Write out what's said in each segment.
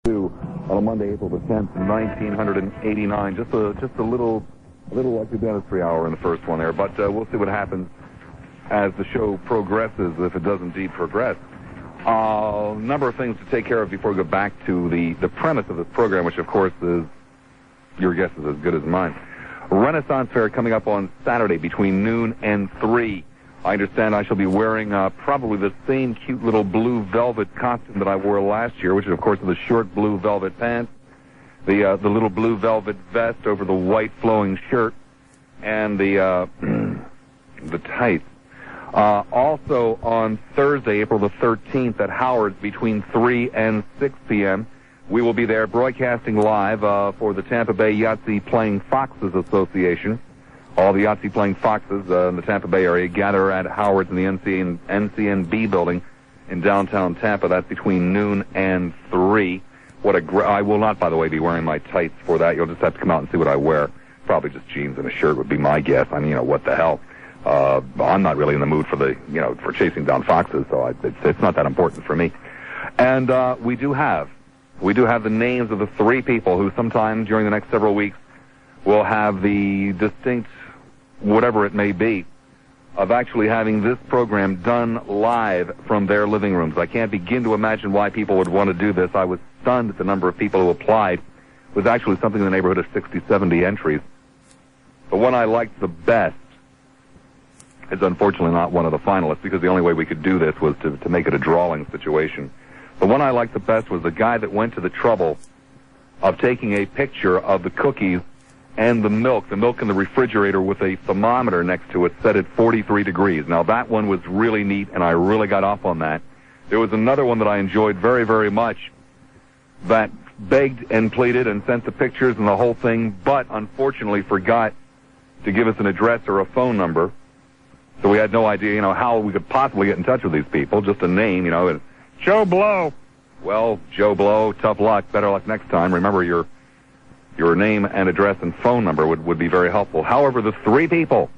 On a Monday, April the 10th, 1989. Just a little like the dentistry hour in the first one there, but we'll see what happens as the show progresses, if it does indeed progress. A number of things to take care of before we go back to the premise of this program, which of course is, your guess is as good as mine. Renaissance Fair coming up on Saturday between noon and 3. I understand I shall be wearing probably the same cute little blue velvet costume that I wore last year, which is, of course, the short blue velvet pants, the little blue velvet vest over the white flowing shirt, and the tights. Also on Thursday, April the 13th, at Howard's between 3 and 6 p.m., we will be there broadcasting live for the Tampa Bay Yahtzee Playing Foxes Association. All the Yahtzee-playing foxes in the Tampa Bay area gather at Howard's in the NCNB building in downtown Tampa. That's between noon and 3. I will not, by the way, be wearing my tights for that. You'll just have to come out and see what I wear. Probably just jeans and a shirt would be my guess. I mean, what the hell? I'm not really in the mood for for chasing down foxes, so it's not that important for me. And we do have the names of the 3 people who sometime during the next several weeks will have the distinct, whatever it may be, of actually having this program done live from their living rooms. I can't begin to imagine why people would want to do this. I was stunned at the number of people who applied. It was actually something in the neighborhood of 60, 70 entries. The one I liked the best is unfortunately not one of the finalists, because the only way we could do this was to make it a drawing situation. The one I liked the best was the guy that went to the trouble of taking a picture of the cookies and the milk in the refrigerator with a thermometer next to it set at 43 degrees. Now, that one was really neat, and I really got off on that. There was another one that I enjoyed very, very much that begged and pleaded and sent the pictures and the whole thing, but unfortunately forgot to give us an address or a phone number. So we had no idea, how we could possibly get in touch with these people. Just a name, Joe Blow. Well, Joe Blow, tough luck. Better luck next time. Remember, your name and address and phone number would be very helpful. However, the three people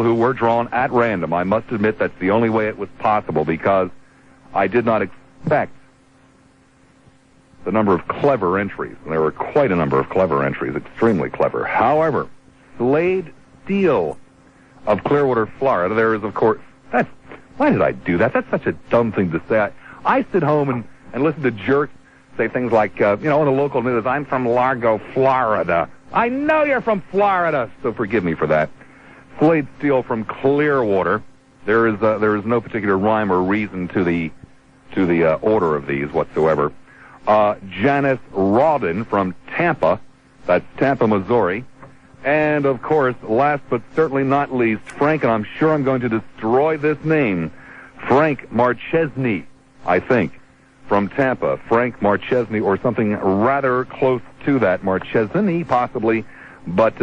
who were drawn at random, I must admit that's the only way it was possible, because I did not expect the number of clever entries. And there were quite a number of clever entries, extremely clever. However, Slade Steele of Clearwater, Florida, there is, of course, why did I do that? That's such a dumb thing to say. I sit home and listen to jerks say things like, on the local news, I'm from Largo, Florida. I know you're from Florida, so forgive me for that. Slade Steele from Clearwater. There is no particular rhyme or reason to the order of these whatsoever. Janice Rawdon from Tampa. That's Tampa, Missouri. And, of course, last but certainly not least, Frank, and I'm sure I'm going to destroy this name, Frank Marchesny, I think, from Tampa. Frank Marchesny, or something rather close to that. Marchesny, possibly, but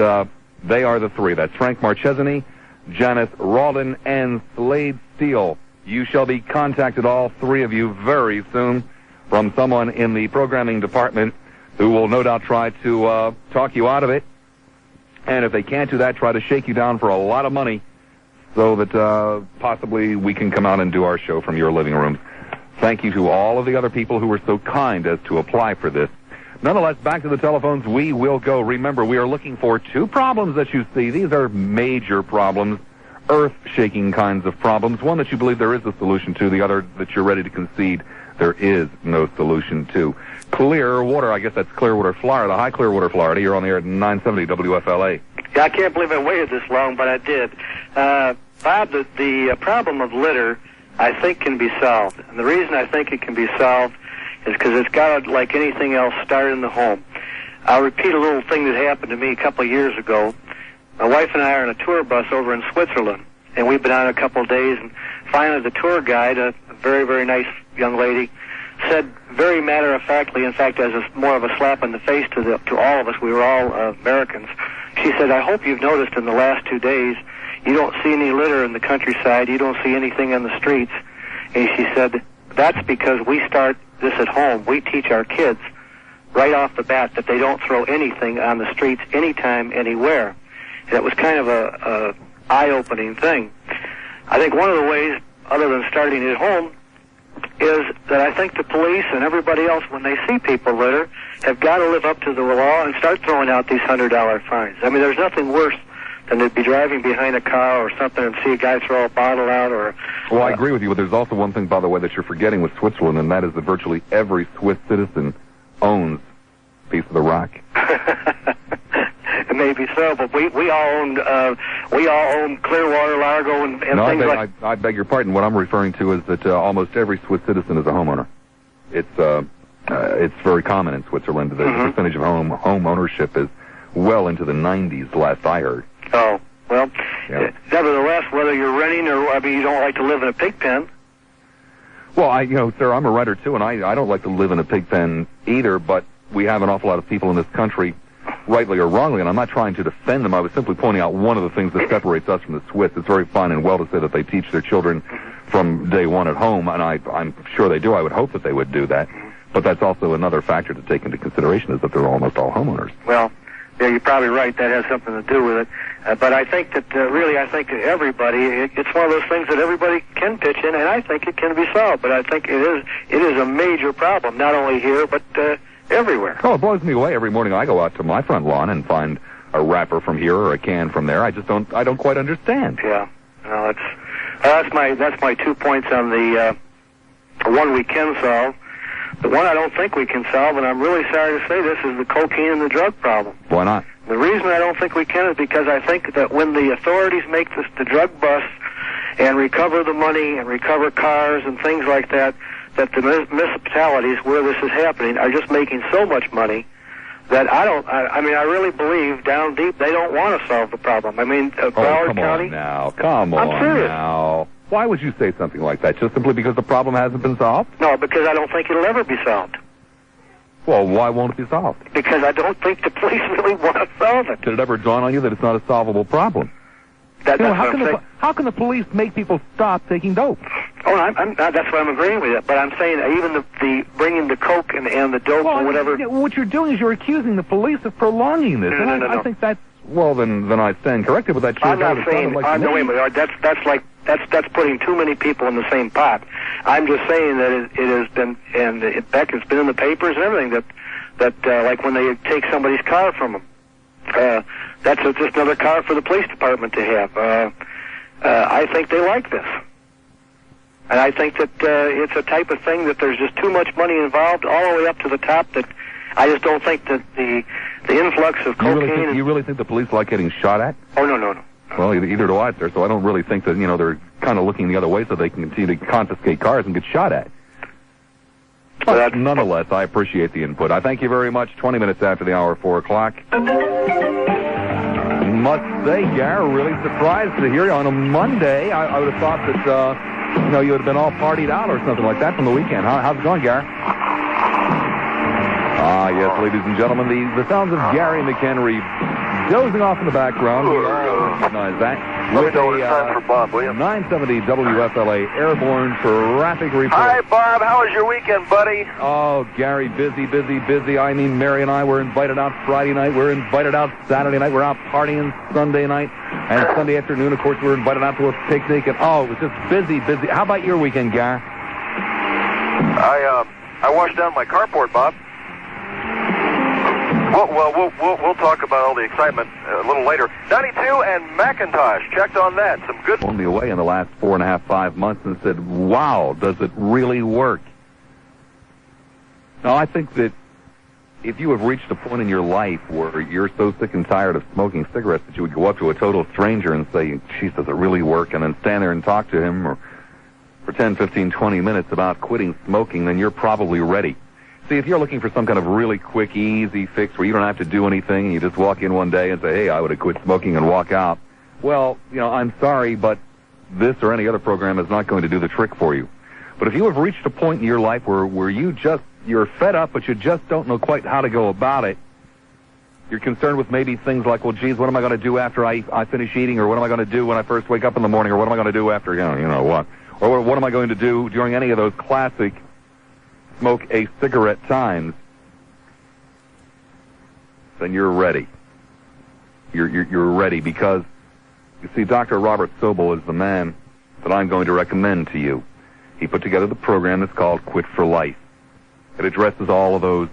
they are the 3. That's Frank Marchesny, Janice Rawdon, and Slade Steele. You shall be contacted, all 3 of you, very soon from someone in the programming department who will no doubt try to talk you out of it. And if they can't do that, try to shake you down for a lot of money so that possibly we can come out and do our show from your living rooms. Thank you to all of the other people who were so kind as to apply for this. Nonetheless, back to the telephones we will go. Remember, we are looking for 2 problems that you see. These are major problems, earth-shaking kinds of problems. One that you believe there is a solution to, the other that you're ready to concede there is no solution to. Clearwater, I guess that's Clearwater, Florida. Hi, Clearwater, Florida. You're on the air at 970 WFLA. Yeah, I can't believe I waited this long, but I did. Bob, the problem of litter, I think, can be solved. And the reason I think it can be solved is because it's got to, like anything else, start in the home. I'll repeat a little thing that happened to me a couple of years ago. My wife and I are in a tour bus over in Switzerland, and we've been on a couple of days, and finally the tour guide, a very, very nice young lady, said very matter-of-factly, in fact, as more of a slap in the face to all of us, we were all Americans, she said, I hope you've noticed in the last 2 days you don't see any litter in the countryside, you don't see anything on the streets. And she said, that's because we start this at home. We teach our kids right off the bat that they don't throw anything on the streets anytime, anywhere. And it was kind of a eye-opening thing. I think one of the ways, other than starting at home, is that I think the police and everybody else, when they see people litter, have got to live up to the law and start throwing out these $100 fines. I mean, there's nothing worse than to be driving behind a car or something and see a guy throw a bottle out or... Well, I agree with you, but there's also one thing, by the way, that you're forgetting with Switzerland, and that is that virtually every Swiss citizen owns a piece of the rock. Maybe so, but we all own Clearwater, Largo, and things like... I beg your pardon. What I'm referring to is that almost every Swiss citizen is a homeowner. It's very common in Switzerland. The percentage of home ownership is well into the 90s, last I heard. Oh, well, nevertheless, whether you're renting or, I mean, you don't like to live in a pig pen. Well, sir, I'm a renter too, and I don't like to live in a pig pen either, but we have an awful lot of people in this country, rightly or wrongly, and I'm not trying to defend them. I was simply pointing out one of the things that separates us from the Swiss. It's very fine and well to say that they teach their children from day one at home, and I'm sure they do. I would hope that they would do that. But that's also another factor to take into consideration, is that they're almost all homeowners. Well, yeah, you're probably right. That has something to do with it. But I think that, really, I think that everybody, it's one of those things that everybody can pitch in, and I think it can be solved. But I think it is a major problem, not only here, but everywhere. Oh, it blows me away. Every morning I go out to my front lawn and find a wrapper from here or a can from there. I don't quite understand. Yeah. No, that's my 2 points on the one we can solve. The one I don't think we can solve, and I'm really sorry to say this, is the cocaine and the drug problem. Why not? The reason I don't think we can is because I think that when the authorities make the drug busts and recover the money and recover cars and things like that, that the municipalities where this is happening are just making so much money that I really believe down deep they don't want to solve the problem. I mean, Broward County... Come on I'm serious. now. Why would you say something like that? Just simply because the problem hasn't been solved? No, because I don't think it'll ever be solved. Well, why won't it be solved? Because I don't think the police really want to solve it. Did it ever dawn on you that it's not a solvable problem? How can the police make people stop taking dope? Oh, that's what I'm agreeing with you. But I'm saying even the bringing the coke and the dope or whatever. What you're doing is you're accusing the police of prolonging this. No. I think that's... Well, then I stand corrected with that. I'm not saying... No, wait a minute. That's putting too many people in the same pot. I'm just saying that it has been, and Beck, it's been in the papers and everything, that like when they take somebody's car from them, that's just another car for the police department to have. I think they like this. And I think that it's a type of thing that there's just too much money involved all the way up to the top that I just don't think that the influx of cocaine... You really think the police like getting shot at? Oh, no. Well, either do I, sir, so I don't really think that, they're kind of looking the other way so they can continue to confiscate cars and get shot at. But nonetheless, I appreciate the input. I thank you very much. 20 minutes after the hour, 4 o'clock. Must say, Gar, really surprised to hear you on a Monday. I would have thought that, you would have been all partied out or something like that from the weekend. How's it going, Gar? Ah, yes, ladies and gentlemen, the sounds of Gary McHenry dozing off in the background. We all recognize that. With a 970 WFLA Airborne Traffic Report. Hi, Bob. How was your weekend, buddy? Oh, Gary, busy. I mean, Mary and I were invited out Friday night. We're invited out Saturday night. We're out partying Sunday night. And Sunday afternoon, of course, we were invited out to a picnic. And, it was just busy. How about your weekend, Gar? I washed down my carport, Bob. We'll talk about all the excitement a little later. 92 and Macintosh, checked on that. Some good... Blown me away in the last 4.5, 5 months and said, wow, does it really work? Now, I think that if you have reached a point in your life where you're so sick and tired of smoking cigarettes that you would go up to a total stranger and say, geez, does it really work? And then stand there and talk to him for 10, 15, 20 minutes about quitting smoking, then you're probably ready. See, if you're looking for some kind of really quick, easy fix where you don't have to do anything, and you just walk in one day and say, hey, I would have quit smoking and walk out, well, I'm sorry, but this or any other program is not going to do the trick for you. But if you have reached a point in your life where you're fed up, but you just don't know quite how to go about it, you're concerned with maybe things like, well, geez, what am I going to do after I finish eating, or what am I going to do when I first wake up in the morning, or what am I going to do after, what? Or what am I going to do during any of those classic smoke a cigarette times, then you're ready. You're ready because, you see, Dr. Robert Sobel is the man that I'm going to recommend to you. he put together the program that's called Quit for Life. It addresses all of those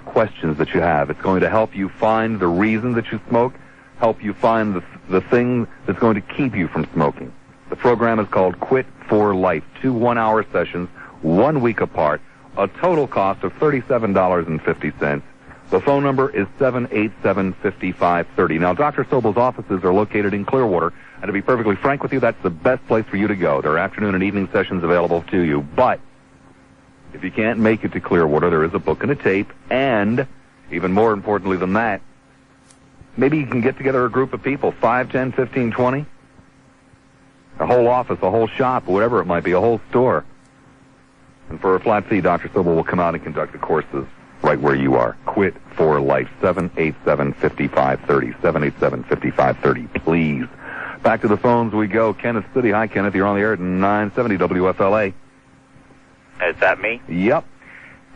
questions that you have. It's going to help you find the reason that you smoke, help you find the thing that's going to keep you from smoking. The program is called Quit for Life. 2 one-hour sessions, 1 week apart, a total cost of $37.50. The phone number is 787-5530. Now, Dr. Sobel's offices are located in Clearwater, and to be perfectly frank with you, that's the best place for you to go. There are afternoon and evening sessions available to you, but if you can't make it to Clearwater, there is a book and a tape, and even more importantly than that, maybe you can get together a group of people, 5, 10, 15, 20, a whole office, a whole shop, whatever it might be, a whole store. And for a flat fee, Dr. Sobel will come out and conduct the courses right where you are. Quit for Life, 787-5530, 787-5530, please. Back to the phones we go. Kenneth City. Hi, Kenneth. You're on the air at 970 WFLA. Is that me? Yep.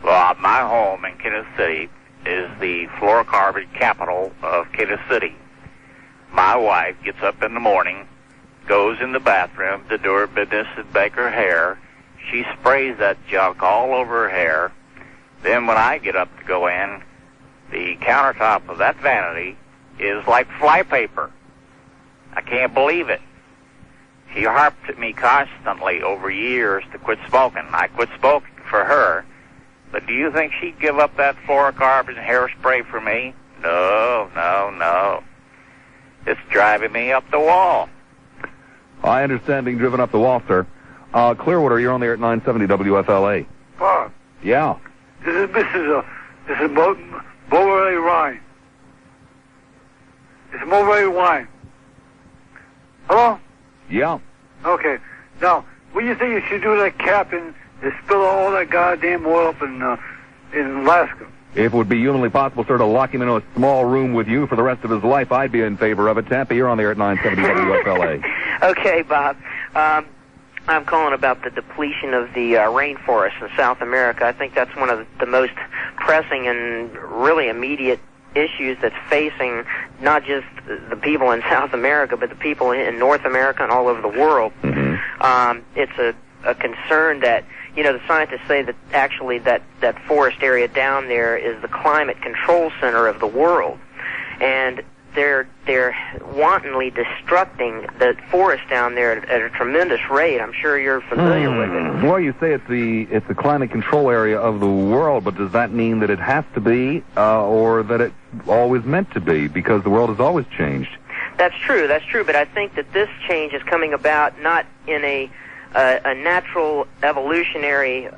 Well, my home in Kansas City is the fluorocarbon capital of Kansas City. My wife gets up in the morning, goes in the bathroom to do her business and make her hair. She sprays that junk all over her hair. Then when I get up to go in, the countertop of that vanity is like flypaper. I can't believe it. She harped at me constantly over years to quit smoking. I quit smoking for her. But do you think she'd give up that fluorocarbon hairspray for me? No. It's driving me up the wall. I understand being driven up the wall, sir. Clearwater, you're on the air at 970 WFLA. Bob. Yeah. This is Mulberry Wine. It's Mulberry Wine. Hello? Yeah. Okay. Now, what do you think you should do to that cap and spill all that goddamn oil up in Alaska? If it would be humanly possible, sir, to lock him into a small room with you for the rest of his life, I'd be in favor of it. Tampa, you're on the air at 970 WFLA. Okay, Bob. I'm calling about the depletion of the rainforest in South America. I think that's one of the most pressing and really immediate issues that's facing not just the people in South America, but the people in North America and all over the world. Mm-hmm. It's a concern that, the scientists say that actually that forest area down there is the climate control center of the world. And they're wantonly destructing the forest down there at a tremendous rate. I'm sure you're familiar with it. Well, you say it's the climate control area of the world, but does that mean that it has to be, or that it's always meant to be? Because the world has always changed. That's true. But I think that this change is coming about not in a natural evolutionary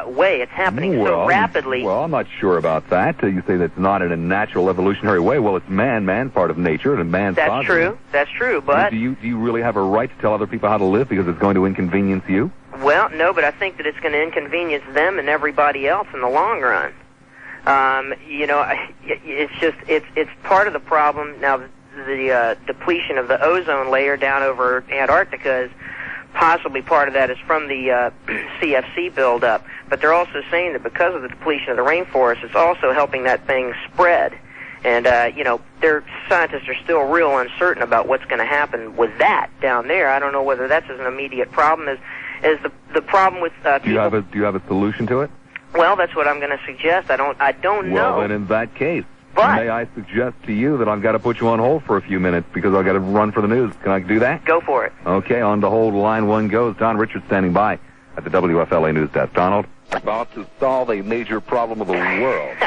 way. It's happening so rapidly. Well, I'm not sure about that. You say that's not in a natural evolutionary way. Well, it's man part of nature, and man's That's true. But do you really have a right to tell other people how to live because it's going to inconvenience you? Well, no, but I think that it's going to inconvenience them and everybody else in the long run. It's part of the problem. Now, the depletion of the ozone layer down over Antarctica is possibly part of that is from the CFC buildup. But they're also saying that because of the depletion of the rainforest, it's also helping that thing spread. And, their scientists are still real uncertain about what's going to happen with that down there. I don't know whether that's as an immediate problem as the problem with people. Do you have a solution to it? Well, that's what I'm going to suggest. I don't know. Well, then in that case, but may I suggest to you that I've got to put you on hold for a few minutes because I've got to run for the news. Can I do that? Go for it. Okay, on to hold. Line 1 goes. Don Richards standing by at the WFLA News Desk. Donald? About to solve a major problem of the world.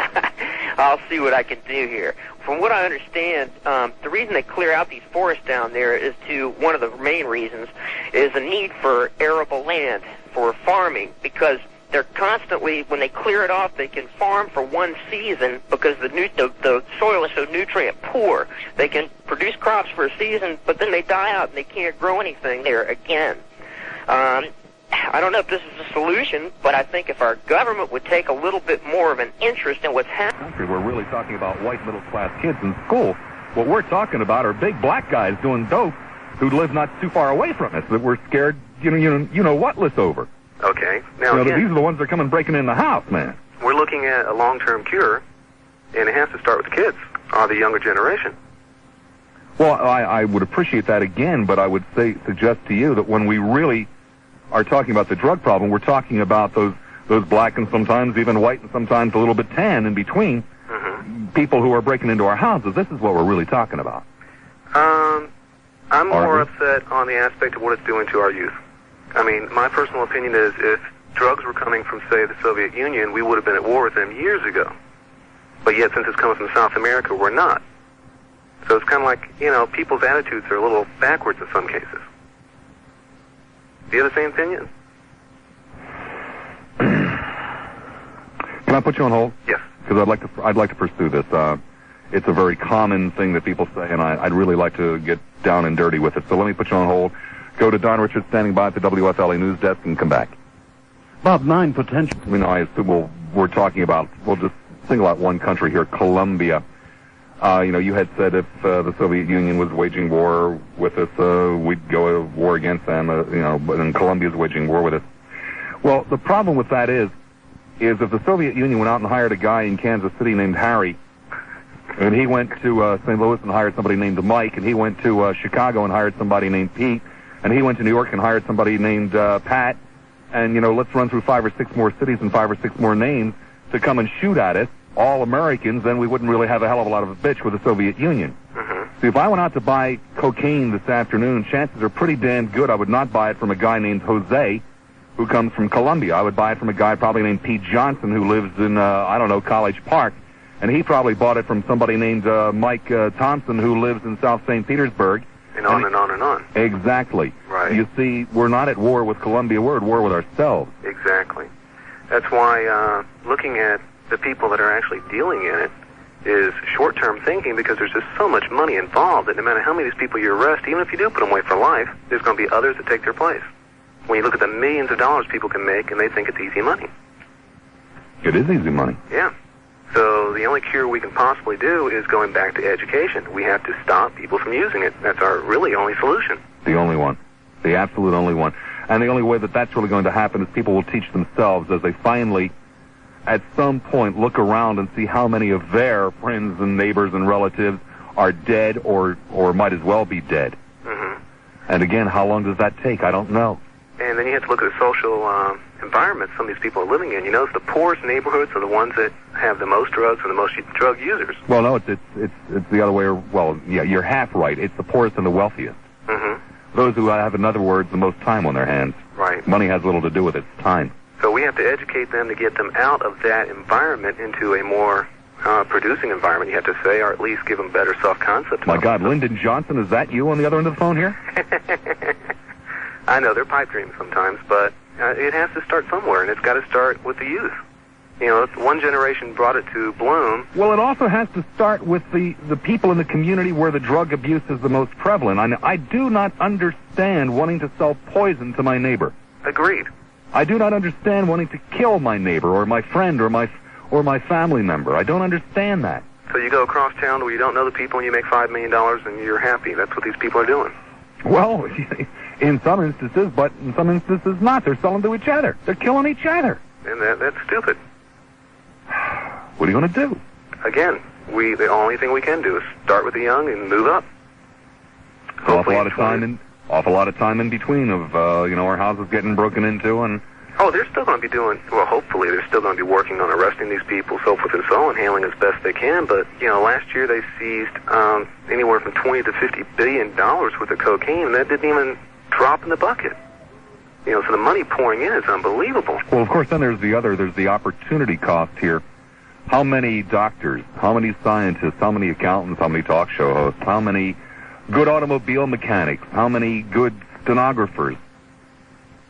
I'll see what I can do here. From what I understand, the reason they clear out these forests down there is one of the main reasons is the need for arable land for farming, because they're constantly, when they clear it off, they can farm for one season because the soil is so nutrient poor. They can produce crops for a season, but then they die out and they can't grow anything there again. I don't know if this is a solution, but I think if our government would take a little bit more of an interest in what's happening. We're really talking about white middle-class kids in school. What we're talking about are big black guys doing dope who live not too far away from us that we're scared, whatless over. Okay. Now, these are the ones that are coming breaking in the house, man. We're looking at a long-term cure, and it has to start with the kids, the younger generation. Well, I would appreciate that again, but I would suggest to you that when we really are talking about the drug problem. We're talking about those black and sometimes even white and sometimes a little bit tan in between people who are breaking into our houses. This is what we're really talking about. I'm more upset on the aspect of what it's doing to our youth. I mean, my personal opinion is if drugs were coming from, say, the Soviet Union, we would have been at war with them years ago. But yet, since it's coming from South America, we're not. So it's kind of like, you know, people's attitudes are a little backwards in some cases. Do you have the same opinion? Can I put you on hold? Yes. Because I'd like to pursue this. It's a very common thing that people say, and I'd really like to get down and dirty with it. So let me put you on hold. Go to Don Richards standing by at the WFLA news desk and come back. About 9 potential. I mean, I assume we're talking about, we'll just single out one country here, Colombia. You know, you had said if the Soviet Union was waging war with us, we'd go to war against them, you know, but then Colombia's waging war with us. Well, the problem with that is if the Soviet Union went out and hired a guy in Kansas City named Harry, and he went to St. Louis and hired somebody named Mike, and he went to Chicago and hired somebody named Pete, and he went to New York and hired somebody named Pat, and, you know, let's run through 5 or 6 more cities and 5 or 6 more names to come and shoot at us, all Americans, then we wouldn't really have a hell of a lot of a bitch with the Soviet Union. See, if I went out to buy cocaine this afternoon, chances are pretty damn good I would not buy it from a guy named Jose, who comes from Colombia. I would buy it from a guy probably named Pete Johnson, who lives in, I don't know, College Park. And he probably bought it from somebody named Mike Thompson, who lives in South St. Petersburg. And on and on and on. Exactly. Right. You see, we're not at war with Colombia, we're at war with ourselves. Exactly. That's why looking at the people that are actually dealing in it is short-term thinking, because there's just so much money involved that no matter how many of these people you arrest, even if you do put them away for life, there's going to be others that take their place. When you look at the millions of dollars people can make, and they think it's easy money. It is easy money. Yeah. So the only cure we can possibly do is going back to education. We have to stop people from using it. That's our really only solution. The only one. The absolute only one. And the only way that that's really going to happen is people will teach themselves as they finally, at some point, look around and see how many of their friends and neighbors and relatives are dead or might as well be dead. And again, how long does that take? I don't know. And then you have to look at the social environment some of these people are living in. You know, the poorest neighborhoods are the ones that have the most drugs and the most drug users. Well, no, it's the other way. Well, yeah, you're half right. It's the poorest and the wealthiest. Those who have, in other words, the most time on their hands. Right. Money has little to do with it. It's time. So we have to educate them to get them out of that environment into a more producing environment, you have to say, or at least give them better self-concept. My God, Lyndon Johnson, is that you on the other end of the phone here? I know, they're pipe dreams sometimes, but it has to start somewhere, and it's got to start with the youth. You know, one generation brought it to bloom. Well, it also has to start with the people in the community where the drug abuse is the most prevalent. I do not understand wanting to sell poison to my neighbor. Agreed. I do not understand wanting to kill my neighbor or my friend or my family member. I don't understand that. So you go across town where you don't know the people and you make $5 million and you're happy. That's what these people are doing. Well, in some instances, but in some instances not. They're selling to each other. They're killing each other. And that's stupid. What are you going to do? Again, the only thing we can do is start with the young and move up. Awful lot of time in between of our houses getting broken into and. Oh, they're still going to be doing. Well, hopefully they're still going to be working on arresting these people, so forth and so on, handling as best they can. But last year they seized anywhere from $20 to $50 billion worth of cocaine, and that didn't even drop in the bucket. So the money pouring in is unbelievable. Well, of course, then there's the opportunity cost here. How many doctors, how many scientists, how many accountants, how many talk show hosts, how many good automobile mechanics, how many good stenographers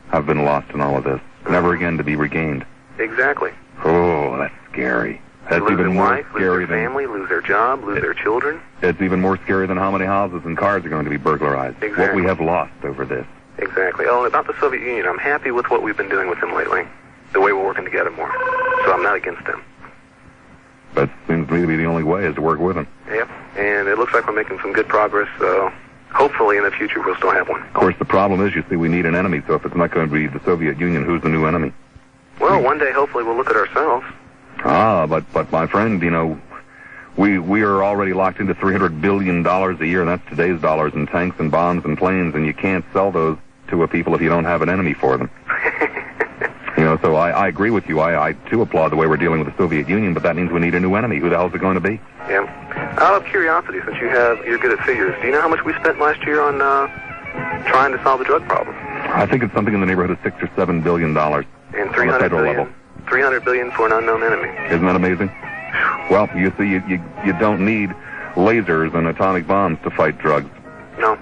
have been lost in all of this, never again to be regained? Exactly. Oh, that's scary. That's lose even their more wife, scary lose their family, lose their job, lose their children. It's even more scary than how many houses and cars are going to be burglarized. Exactly. What we have lost over this. Exactly. Oh, and about the Soviet Union, I'm happy with what we've been doing with them lately, the way we're working together more. So I'm not against them. That seems to me to be the only way, is to work with them. Yep, and it looks like we're making some good progress, so hopefully in the future we'll still have one. Of course, the problem is, you see, we need an enemy, so if it's not going to be the Soviet Union, who's the new enemy? Well, one day, hopefully, we'll look at ourselves. But my friend, we are already locked into $300 billion a year, and that's today's dollars, and tanks and bombs and planes, and you can't sell those to a people if you don't have an enemy for them. You know, so I agree with you. I too applaud the way we're dealing with the Soviet Union, but that means we need a new enemy. Who the hell's it going to be? Yeah. Out of curiosity, since you're good at figures, do you know how much we spent last year on trying to solve the drug problem? I think it's something in the neighborhood of $6 or $7 billion and $300 billion. $300 billion for an unknown enemy. Isn't that amazing? Well, you see, you don't need lasers and atomic bombs to fight drugs. No.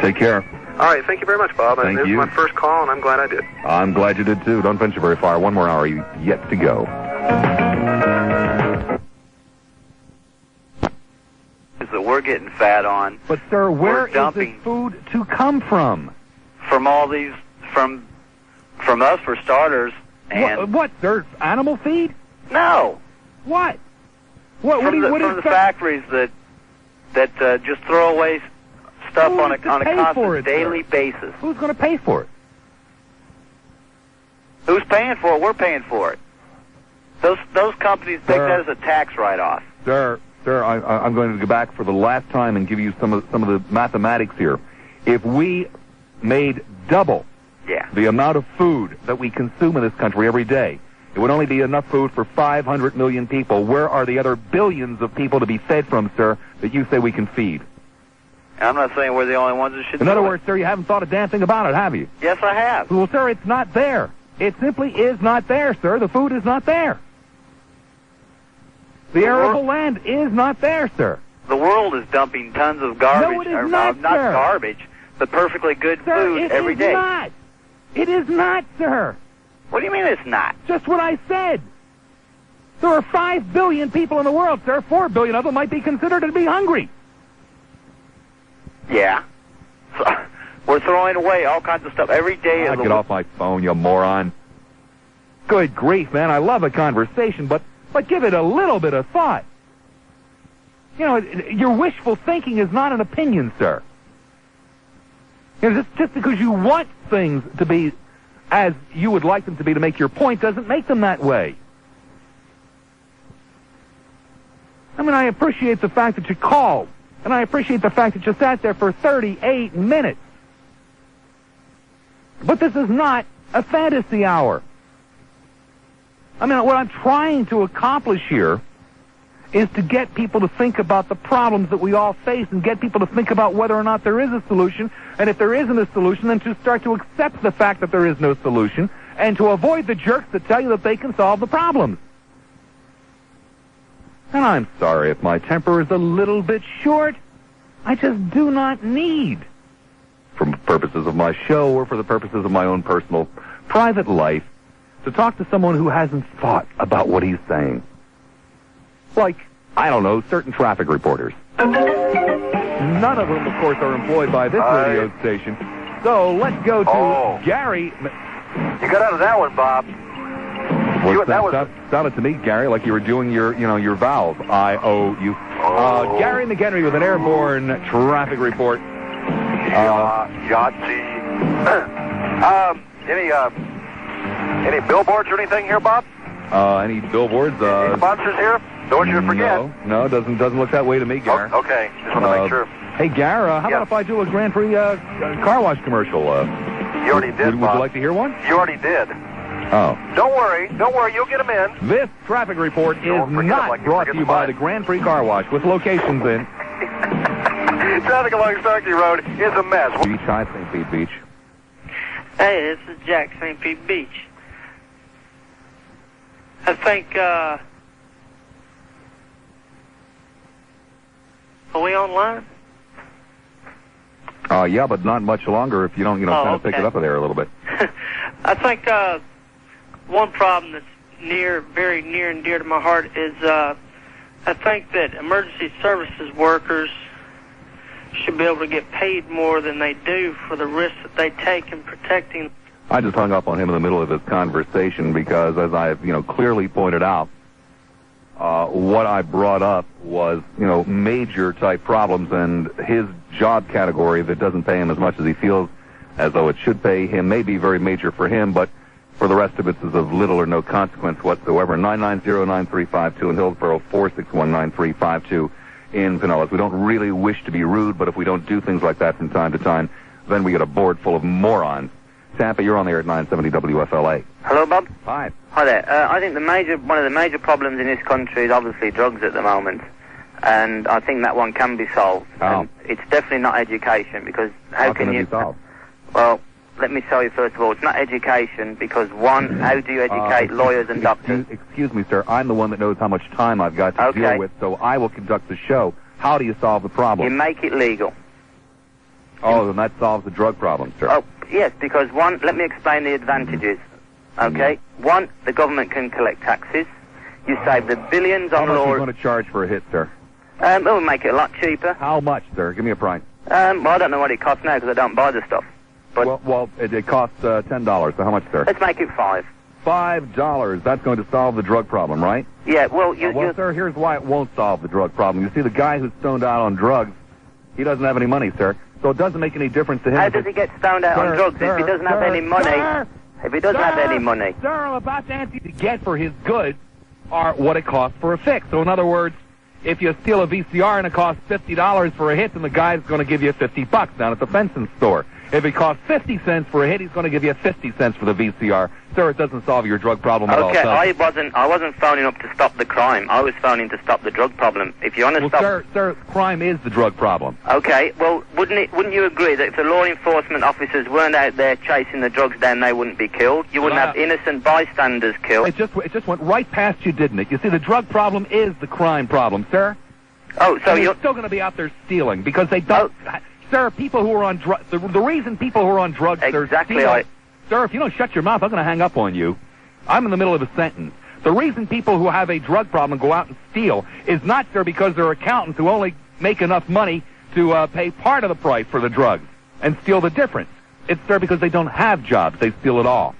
Take care. All right, thank you very much, Bob. Thank you. This is my first call, and I'm glad I did. I'm glad you did, too. Don't venture very far. One more hour yet to go. That we're getting fat on. But, sir, where is this food to come from? From all these, from us, for starters. And what, sir? Animal feed? No. What? What from the factories that just throw away stuff on a constant daily basis. Who's going to pay for it? Who's paying for it? We're paying for it. Those companies take that as a tax write-off. Sir, I'm going to go back for the last time and give you some of the mathematics here. If we made double the amount of food that we consume in this country every day, it would only be enough food for 500 million people. Where are the other billions of people to be fed from, sir, that you say we can feed? I'm not saying we're the only ones that should. In other words, sir, you haven't thought a damn thing about it, have you? Yes, I have. Well, sir, it's not there. It simply is not there, sir. The food is not there. The arable land is not there, sir. The world is dumping tons of garbage. No, it is not, not sir. Garbage, but perfectly good food every day. Not. It is not, sir. What do you mean it's not? Just what I said. There are 5 billion people in the world, sir. 4 billion of them might be considered to be hungry. Yeah. So, we're throwing away all kinds of stuff every day. Get off my phone, you moron. Good grief, man. I love a conversation, but give it a little bit of thought. You know, your wishful thinking is not an opinion, sir. You know, just because you want things to be as you would like them to be to make your point doesn't make them that way. I mean, I appreciate the fact that you called, and I appreciate the fact that you sat there for 38 minutes. But this is not a fantasy hour. I mean, what I'm trying to accomplish here is to get people to think about the problems that we all face and get people to think about whether or not there is a solution, and if there isn't a solution, then to start to accept the fact that there is no solution and to avoid the jerks that tell you that they can solve the problems. And I'm sorry if my temper is a little bit short. I just do not need, for purposes of my show or for the purposes of my own personal private life, to talk to someone who hasn't thought about what he's saying. Like, I don't know, certain traffic reporters. None of them, of course, are employed by this radio station. So let's go to Gary. You got out of that one, Bob. Sounded to me, Gary, like you were doing your vowels. I-O-U. Gary McHenry with an airborne traffic report. Yahtzee. Any billboards or anything here, Bob? Any billboards? Any sponsors here? Don't want you to forget. No, doesn't look that way to me, Gary. Okay, just want to make sure. Hey, Gary, how about if I do a Grand Prix car wash commercial? You already did, Would you like to hear one? You already did. Oh. Don't worry, you'll get them in. This traffic report is not brought to you by the Grand Prix Car Wash, with locations in... Traffic along Starkey Road is a mess. Beach, hi, St. Pete Beach. Hey, this is Jack, St. Pete Beach. I think, are we online? Yeah, but not much longer if you don't, kind of pick it up there a little bit. I think, one problem that's very near and dear to my heart is, I think that emergency services workers should be able to get paid more than they do for the risks that they take in protecting. I just hung up on him in the middle of this conversation because, as I have, clearly pointed out, what I brought up was, major type problems, and his job category that doesn't pay him as much as he feels as though it should pay him may be very major for him, but for the rest of it is of little or no consequence whatsoever. 990-9352 in Hillsborough, 461-9352 in Pinellas. We don't really wish to be rude, but if we don't do things like that from time to time, then we get a board full of morons. Tampa, you're on the air at 970 WFLA. Hello, Bob. Hi. Hi there. I think one of the major problems in this country is obviously drugs at the moment, and I think that one can be solved. How? It's definitely not education, because how can it be solved? Well, let me tell you first of all, it's not education, because one, how do you educate lawyers and doctors? Excuse me, sir. I'm the one that knows how much time I've got to deal with, so I will conduct the show. How do you solve the problem? You make it legal. Oh, then that solves the drug problem, sir. Oh, yes, because one, let me explain the advantages. Okay? One, the government can collect taxes. You save the billions on law. How much are you going to charge for a hit, sir? It will make it a lot cheaper. How much, sir? Give me a price. Well, I don't know what it costs now because I don't buy the stuff. But well, it costs $10. So how much, sir? Let's make it $5. $5. That's going to solve the drug problem, right? Yeah, well, sir, here's why it won't solve the drug problem. You see, the guy who's stoned out on drugs, he doesn't have any money, sir. So it doesn't make any difference to him. How does he get stoned out on drugs if he doesn't have any money? If he doesn't have any money. Sir, I'm about to answer to get for his goods are what it costs for a fix. So in other words, if you steal a VCR and it costs $50 for a hit, then the guy's going to give you $50 down at the fencing store. If it costs 50 cents for a hit, he's going to give you 50 cents for the VCR. Sir, it doesn't solve your drug problem at all. Okay, I wasn't phoning up to stop the crime. I was phoning to stop the drug problem. If you want to stop... Sir, crime is the drug problem. Okay, well, wouldn't you agree that if the law enforcement officers weren't out there chasing the drugs down, they wouldn't be killed? You wouldn't have innocent bystanders killed. It just went right past you, didn't it? You see, the drug problem is the crime problem, sir. Oh, so you're still going to be out there stealing because they don't... Sir, people who are on drugs, the reason people who are on drugs, exactly. Sir, if you don't shut your mouth, I'm going to hang up on you. I'm in the middle of a sentence. The reason people who have a drug problem go out and steal is not, sir, because they're accountants who only make enough money to pay part of the price for the drugs and steal the difference. It's, sir, because they don't have jobs. They steal it all.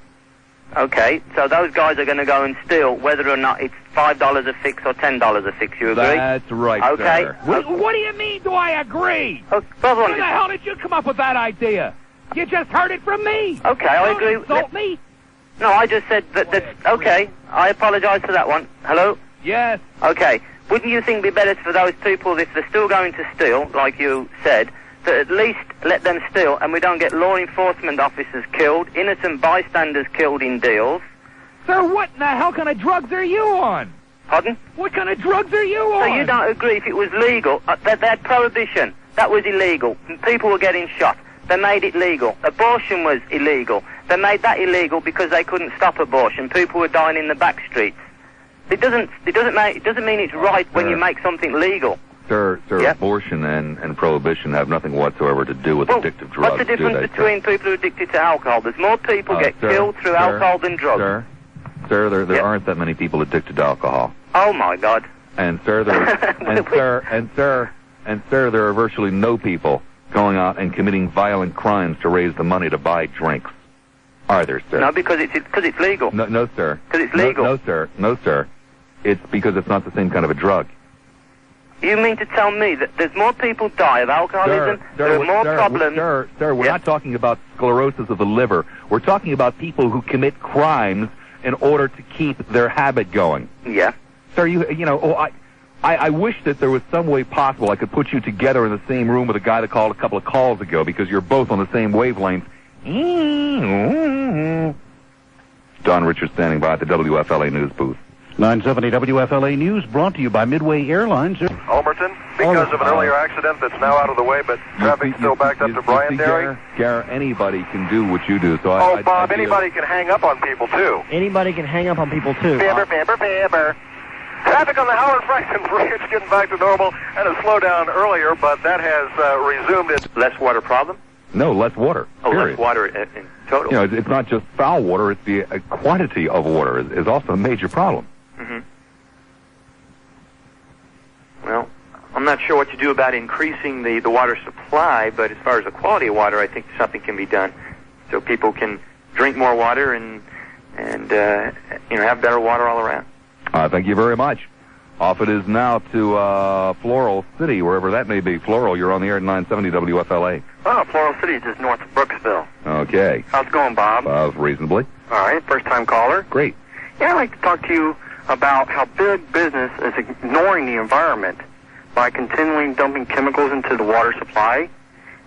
Okay, so those guys are going to go and steal whether or not it's $5 a fix or $10 a fix. You agree? That's right, okay. Sir. What do you mean, do I agree? Where the hell did you come up with that idea? You just heard it from me. Okay, I agree. Insult me? No, I just said that that's... Okay, I apologize for that one. Hello? Yes. Okay, wouldn't you think it would be better for those people, if they're still going to steal, like you said, to at least let them steal and we don't get law enforcement officers killed, innocent bystanders killed in deals? Sir, what in the hell kind of drugs are you on? Pardon? What kind of drugs are you on? So you don't agree if it was legal, that prohibition, that was illegal. People were getting shot. They made it legal. Abortion was illegal. They made that illegal because they couldn't stop abortion. People were dying in the back streets. It doesn't mean it's right when you make something legal. Sir, abortion and prohibition have nothing whatsoever to do with addictive drugs. What's the difference between people who are addicted to alcohol? There's more people get killed through alcohol than drugs. Sir, there aren't that many people addicted to alcohol. Oh my God. And sir, there are virtually no people going out and committing violent crimes to raise the money to buy drinks. Are there, sir? No, because it's legal. No, sir. Because it's legal. No, sir. It's because it's not the same kind of a drug. You mean to tell me that there's more people die of alcoholism, there are more problems... Sir, we're not talking about sclerosis of the liver. We're talking about people who commit crimes in order to keep their habit going. Yeah. Sir, I wish that there was some way possible I could put you together in the same room with a guy that called a couple of calls ago because you're both on the same wavelength. Don Richards standing by at the WFLA News booth. 970 WFLA News brought to you by Midway Airlines. Almerton, because of an earlier accident that's now out of the way, but traffic's still backed up to Bryan Dairy. Garrett, anybody can do what you do. So Bob, anybody can hang up on people, too. Anybody can hang up on people, too. Fibber. Traffic on the Howard Franklin Bridge getting back to normal, and a slowdown earlier, but that has resumed its... Less water problem? No, less water. Oh, period. Less water in total. You know, it's not just foul water, it's the quantity of water is also a major problem. Mm-hmm. Well, I'm not sure what to do about increasing the water supply, but as far as the quality of water, I think something can be done so people can drink more water and have better water all around. Thank you very much. Off it is now to Floral City, wherever that may be. Floral, you're on the air at 970 WFLA. Oh, Floral City is just north of Brooksville. Okay. How's it going, Bob? Reasonably. All right, first-time caller. Great. Yeah, I'd like to talk to you about how big business is ignoring the environment by continually dumping chemicals into the water supply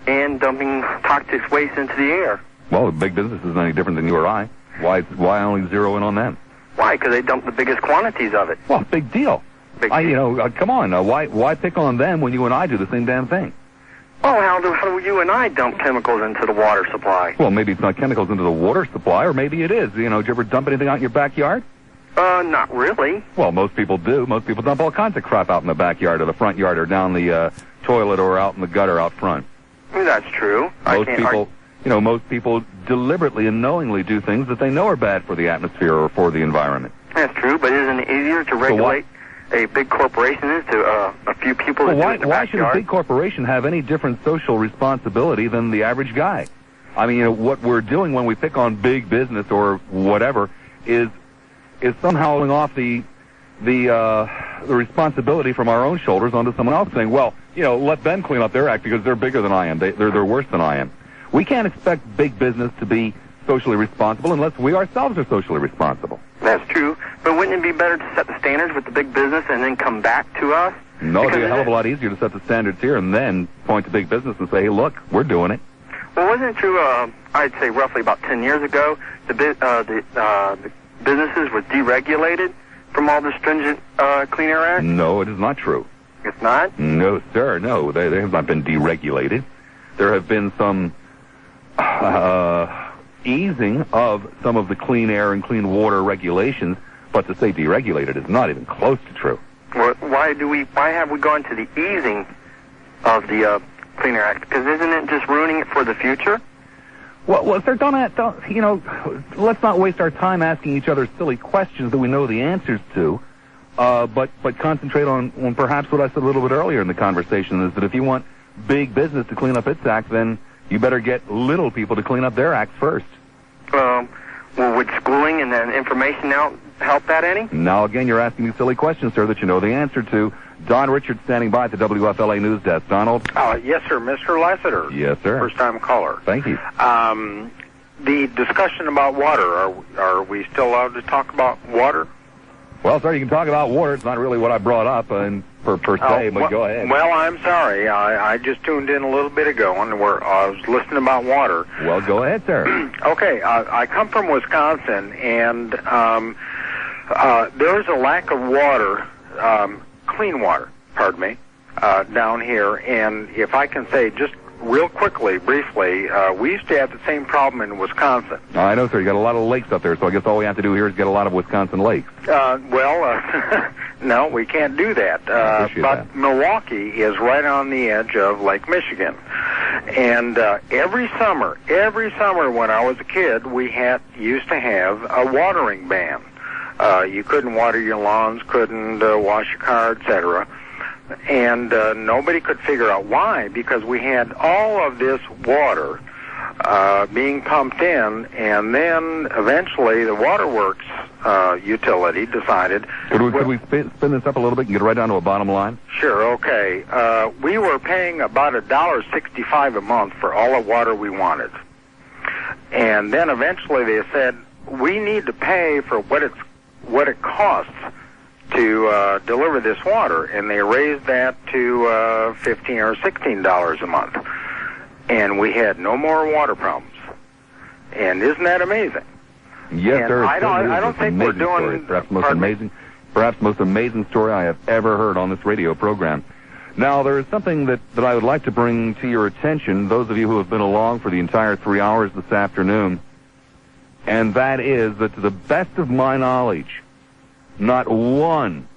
and dumping toxic waste into the air. Well, big business isn't any different than you or I. Why only zero in on them? Why? Because they dump the biggest quantities of it. Well, big deal. Come on. Why pick on them when you and I do the same damn thing? Oh, how do you and I dump chemicals into the water supply? Well, maybe it's not chemicals into the water supply, or maybe it is. Did you ever dump anything out in your backyard? Not really. Well, most people do. Most people dump all kinds of crap out in the backyard or the front yard or down the toilet or out in the gutter out front. That's true. Most people deliberately and knowingly do things that they know are bad for the atmosphere or for the environment. That's true, but isn't it easier to regulate a big corporation is to a few people that do it in the why should backyard? a big corporation have any different social responsibility than the average guy? I mean, what we're doing when we pick on big business or whatever is somehow laying off the responsibility from our own shoulders onto someone else, saying, well, let them clean up their act because they're bigger than I am. They're worse than I am. We can't expect big business to be socially responsible unless we ourselves are socially responsible. That's true, but wouldn't it be better to set the standards with the big business and then come back to us? No, it'd be a hell of a lot easier to set the standards here and then point to big business and say, hey, look, we're doing it. Well, wasn't it true, I'd say roughly about 10 years ago, the businesses were deregulated from all the stringent Clean Air Act? No, it is not true. It's not? No, sir, no. They have not been deregulated. There have been some easing of some of the clean air and clean water regulations, but to say deregulated is not even close to true. Well, why have we gone to the easing of the Clean Air Act? Because isn't it just ruining it for the future? Well, sir, let's not waste our time asking each other silly questions that we know the answers to, but concentrate on perhaps what I said a little bit earlier in the conversation, is that if you want big business to clean up its act, then you better get little people to clean up their acts first. Well, would schooling and then information now help that any? Now, again, you're asking me silly questions, sir, that you know the answer to. Don Richards standing by at the WFLA News Desk. Donald? Yes, sir. Mr. Lassiter. Yes, sir. First-time caller. Thank you. The discussion about water, are we still allowed to talk about water? Well, sir, you can talk about water. It's not really what I brought up per se, but go ahead. Well, I'm sorry. I just tuned in a little bit ago, and I was listening about water. Well, go ahead, sir. Okay. I come from Wisconsin, and there's a lack of water, clean water, down here. And if I can say just real quickly, briefly, we used to have the same problem in Wisconsin. I know, sir. You got a lot of lakes up there, so I guess all we have to do here is get a lot of Wisconsin lakes. No, we can't do that. But Milwaukee is right on the edge of Lake Michigan. And every summer when I was a kid, we used to have a watering ban. You couldn't water your lawns, couldn't wash your car, etc. And nobody could figure out why, because we had all of this water being pumped in, and then eventually the waterworks utility decided... Could we spin this up a little bit and get right down to a bottom line? Sure, okay. We were paying about $1.65 a month for all the water we wanted. And then eventually they said, we need to pay for what it costs to deliver this water, and they raised that to $15 or $16 a month. And we had no more water problems. And isn't that amazing? Yes, sir. I don't think we're doing... Perhaps most amazing story I have ever heard on this radio program. Now, there is something that I would like to bring to your attention, those of you who have been along for the entire 3 hours this afternoon, and that is that to the best of my knowledge, not one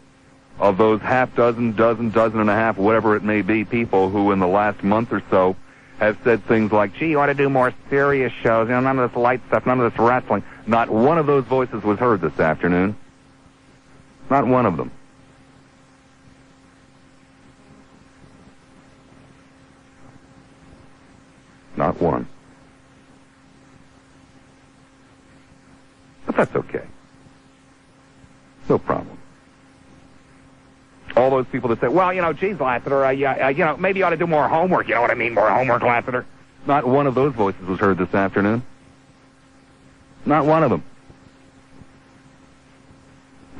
of those dozen and a half, whatever it may be, people who in the last month or so have said things like, gee, you ought to do more serious shows, none of this light stuff, none of this wrestling. Not one of those voices was heard this afternoon. Not one of them. Not one. But that's okay. No problem. All those people that say, well, geez, Lassiter, maybe you ought to do more homework. You know what I mean? More homework, Lassiter. Not one of those voices was heard this afternoon. Not one of them.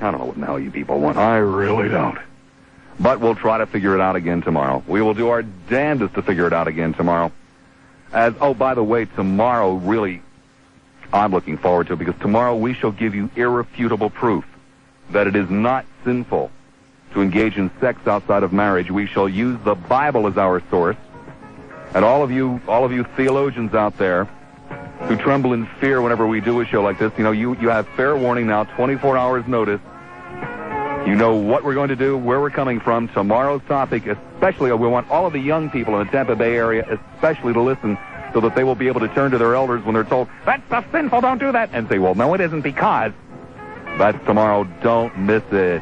I don't know what the hell you people want. I really don't. But we'll try to figure it out again tomorrow. We will do our damnedest to figure it out again tomorrow. Oh, by the way, tomorrow, really, I'm looking forward to it, because tomorrow we shall give you irrefutable proof that it is not sinful to engage in sex outside of marriage. We shall use the Bible as our source. And all of you theologians out there who tremble in fear whenever we do a show like this, you have fair warning now, 24 hours notice. You know what we're going to do, where we're coming from. Tomorrow's topic, especially, we want all of the young people in the Tampa Bay area especially to listen, so that they will be able to turn to their elders when they're told, that's sinful, don't do that, and say, well, no, it isn't, because that's tomorrow. Don't miss it.